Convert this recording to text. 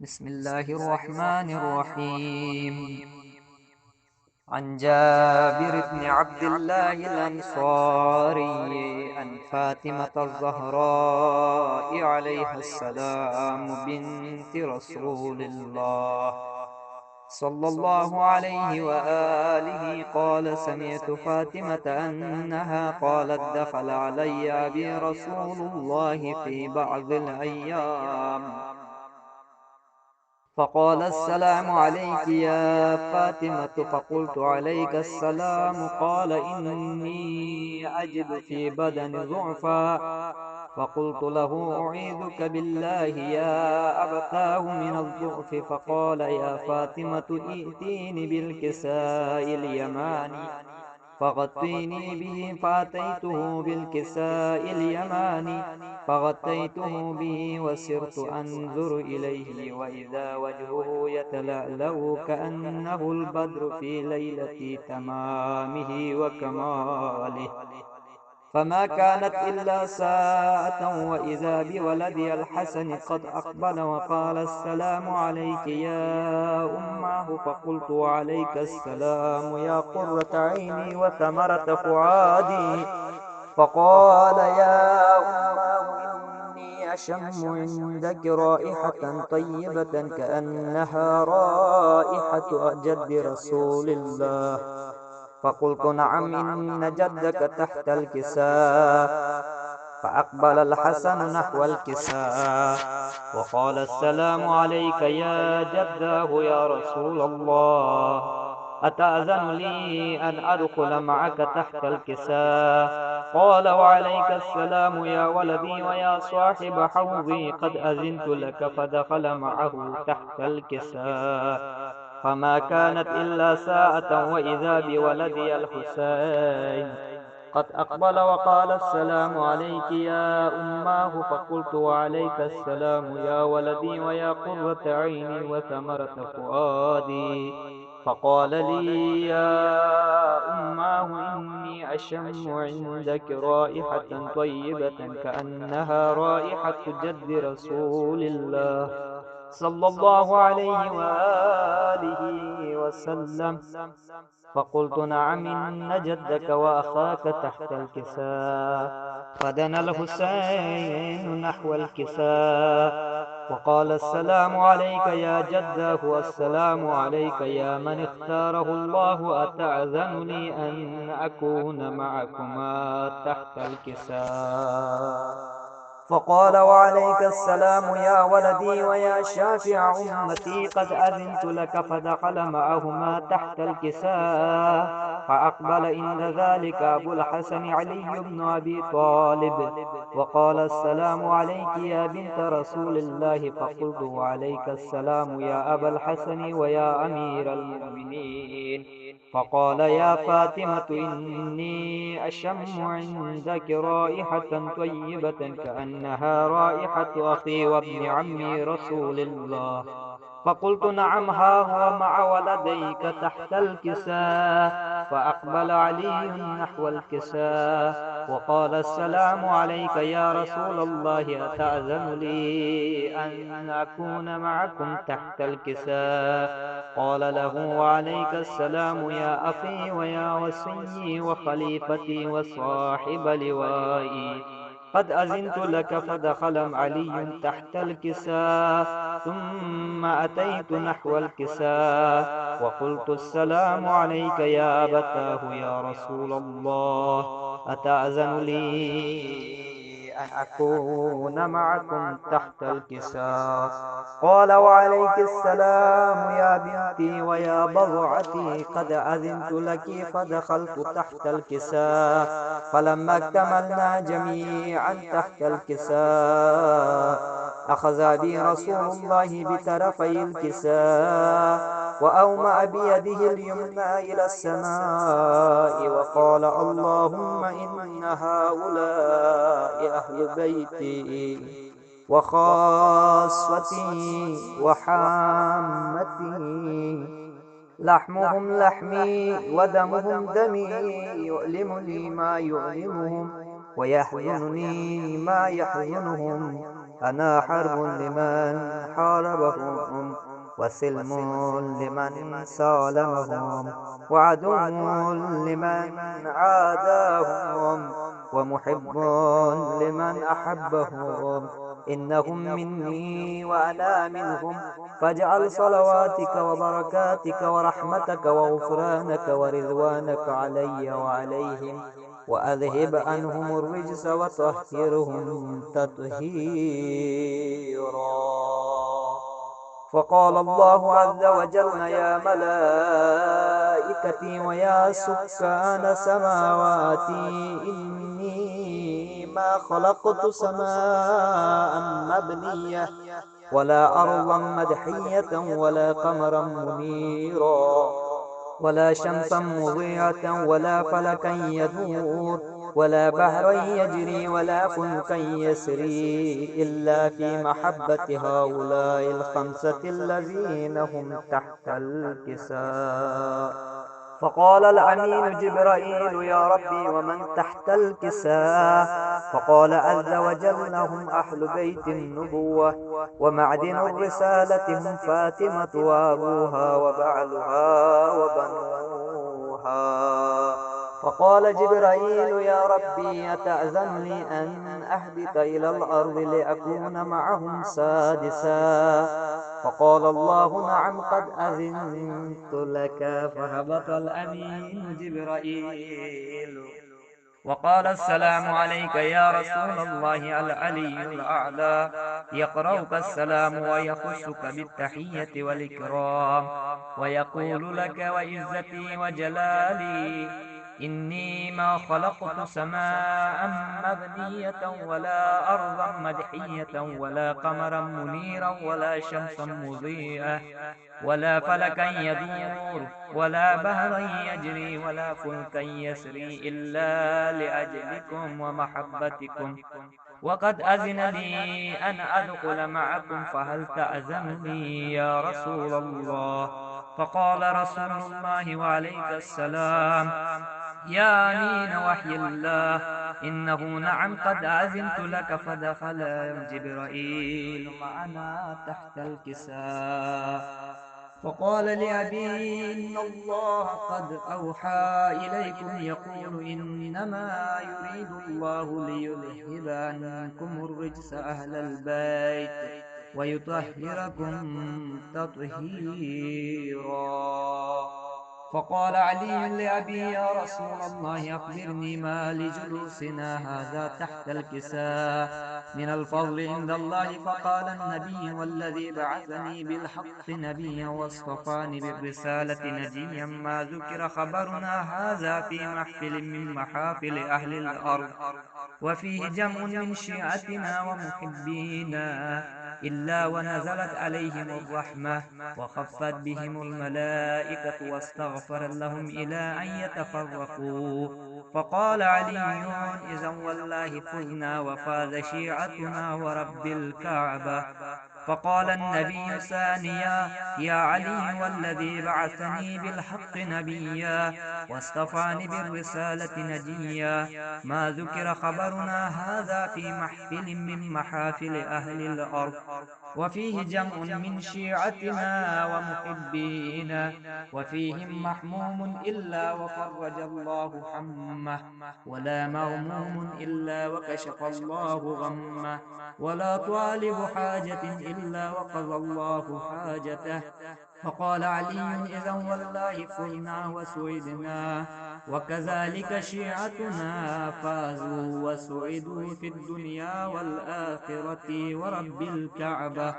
بسم الله الرحمن الرحيم. عن جابر بن عبد الله الأنصاري عن فاطمة الزهراء عليها السلام بنت رسول الله صلى الله عليه وآله قال: سمعت فاطمة أنها قالت: دخل علي أبي رسول الله في بعض الأيام فقال: السلام عليك يا فاطمة. فقلت: عليك السلام. قال: إني أجد في بدني ضعفا. فقلت له: أعيذك بالله يا أبتاه من الضعف. فقال: يا فاطمة، ائتيني بالكساء اليماني فغطيني به. فأتيته بالكساء اليماني فغطيته به وسرت أنظر إليه، وإذا وجهه يتلألأ كأنه البدر في ليلة تمامه وكماله. فما كانت إلا ساعة، وإذا بولدي الحسن قد أقبل وقال: السلام عليك يا أماه. فقلت: وعليك السلام يا قرة عيني وثمرة فؤادي. فقال: يا أماه، إني أشم عندك رائحة طيبة كأنها رائحة جد رسول الله. فقلت: نعم، إن جدك تحت الكساء. فأقبل الحسن نحو الكساء وقال: السلام عليك يا جداه يا رسول الله، أتأذن لي أن أدخل معك تحت الكساء؟ قال: وعليك السلام يا ولدي ويا صاحب حوضي، قد أذنت لك. فدخل معه تحت الكساء. فما كانت إلا ساعة، وإذا بولدي الحسين قد أقبل وقال: السلام عليك يا أماه. فقلت: وعليك السلام يا ولدي ويا قرة عيني وثمرة فؤادي. فقال لي: يا أماه، إني أشم عندك رائحة طيبة كأنها رائحة جد رسول الله صلى الله عليه وآله وسلم. فقلت: نعم، إن جدك وأخاك تحت الكساء. فدنا الحسين نحو الكساء وقال: السلام عليك يا جده. السلام عليك يا من اختاره الله، أتأذن لي أن أكون معكما تحت الكساء؟ فقال: وعليك السلام يا ولدي ويا شافع أمتي، قد أذنت لك. فدخل معهما تحت الكساء. فأقبل عند ذلك أبو الحسن علي بن أبي طالب وقال: السلام عليك يا بنت رسول الله. فقلت: وعليك السلام يا أبا الحسن ويا أمير المؤمنين. فقال: يا فاطمة، إني أشم عندك رائحة طيبة كأنها رائحة أخي وابن عمي رسول الله. فقلت: نعم، ها هو مع ولديك تحت الكساء. فأقبل علي نحو الكساء وقال: السلام عليك يا رسول الله، أتأذن لي أن أكون معكم تحت الكساء؟ قال له: وعليك السلام يا أخي ويا وصي وخليفتي وصاحب لوائي، قد أذنت لك. فدخل علي تحت الكساء ثم أتيت نحو الكساء وقلت: السلام عليك يا أبتاه يا رسول الله، أتأذن لي أن أكون معكم تحت الكساء؟ قال: وعليك السلام يا بنتي ويا بضعتي، قد أذنت لك. فدخلت تحت الكساء. فلما اكتملنا جميعا تحت الكساء، أخذ بي رسول الله بطرفي الكساء وأومأ بيده اليمنى إلى السماء وقال: اللهم إن هؤلاء أهل بيتي وخاصتي وحامتي، لحمهم لحمي ودمهم دمي، يؤلمني ما يؤلمهم ويحزنني ما يحزنهم. أنا حرب لمن حاربهم وسلم لمن سالمهم، وعدو لمن عاداهم، ومحب لمن أحبهم. إنهم مني وأنا منهم، فاجعل صلواتك وبركاتك ورحمتك وغفرانك ورضوانك علي وعليهم، وأذهب عنهم الرجس وطهرهم تطهيرا. فقال الله عز وجل: يا ملائكتي ويا سكان سماواتي، إني ما خلقت سماء مبنية ولا أرضا مدحية ولا قمرا منيرا ولا شمسا مضيئة ولا فلكا يدور ولا بحرا يجري ولا فلكا يسري إلا في محبة هؤلاء الخمسة الذين هم تحت الكساء. فقال الأمين جبرائيل: يا ربي ومن تحت الكساء؟ فقال عز وجل: هم أهل بيت النبوة ومعدن الرسالة، هم فاطمة وأبوها وبعلها وبنوها. فقال جبرائيل: يا ربي أتأذن لي أن أهبط إلى الأرض لأكون معهم سادسا؟ فقال الله: نعم، قد أذنت لك. فهبط الأمين جبرائيل وقال: السلام عليك يا رسول الله العلي الأعلى. يقرأك السلام ويخصك بالتحية والإكرام، ويقول لك: وعزتي وجلالي إني ما خلقت سماء مبنية ولا أرضا مدحية ولا قمرا منيرا ولا شمسا مضيئة ولا فلكا يدور ولا بحرا يجري ولا فلكا يسري إلا لأجلكم ومحبتكم، وقد أذن لي أن أدخل معكم، فهل تأذن لي يا رسول الله؟ فقال رسول الله وعليك السلام: يا أمين وحي الله، إنه نعم قد أذنت لك. فدخل جبرائيل معنا تحت الكساء. فقال لأبي: إن الله قد أوحى إليكم يقول: إنما يريد الله ليذهب عنكم الرجس أهل البيت ويطهركم تطهيرا. فقال علي لأبي: يا رسول الله أخبرني ما لجلوسنا هذا تحت الكساء من الفضل عند الله. فقال النبي: والذي بعثني بالحق نبيا واصطفاني بالرسالة نجيا، ما ذكر خبرنا هذا في محفل من محافل أهل الأرض وفيه جمع من شيعتنا ومحبينا إلا ونزلت عليهم الرحمة وخفت بهم الملائكة واستغفر لهم إلى أن يتفرقوا. فقال علي: إذا والله فزنا وفاز شيعتنا ورب الكعبة. فقال النبي ثانيا: يا علي، والذي بعثني بالحق نبيا واصطفاني بالرسالة نجيا، ما ذكر خبرنا هذا في محفل من محافل أهل الأرض وفيه جمع من شيعتنا ومحبينا وفيهم محموم إلا وفرج الله حمه، ولا مغموم إلا وكشف الله غمه، ولا طالب حاجة إلا وقضى الله حاجته. فقال علي: إذا والله فزنا وسعدنا، وكذلك شيعتنا فازوا وسعدوا في الدنيا والآخرة ورب الكعبة.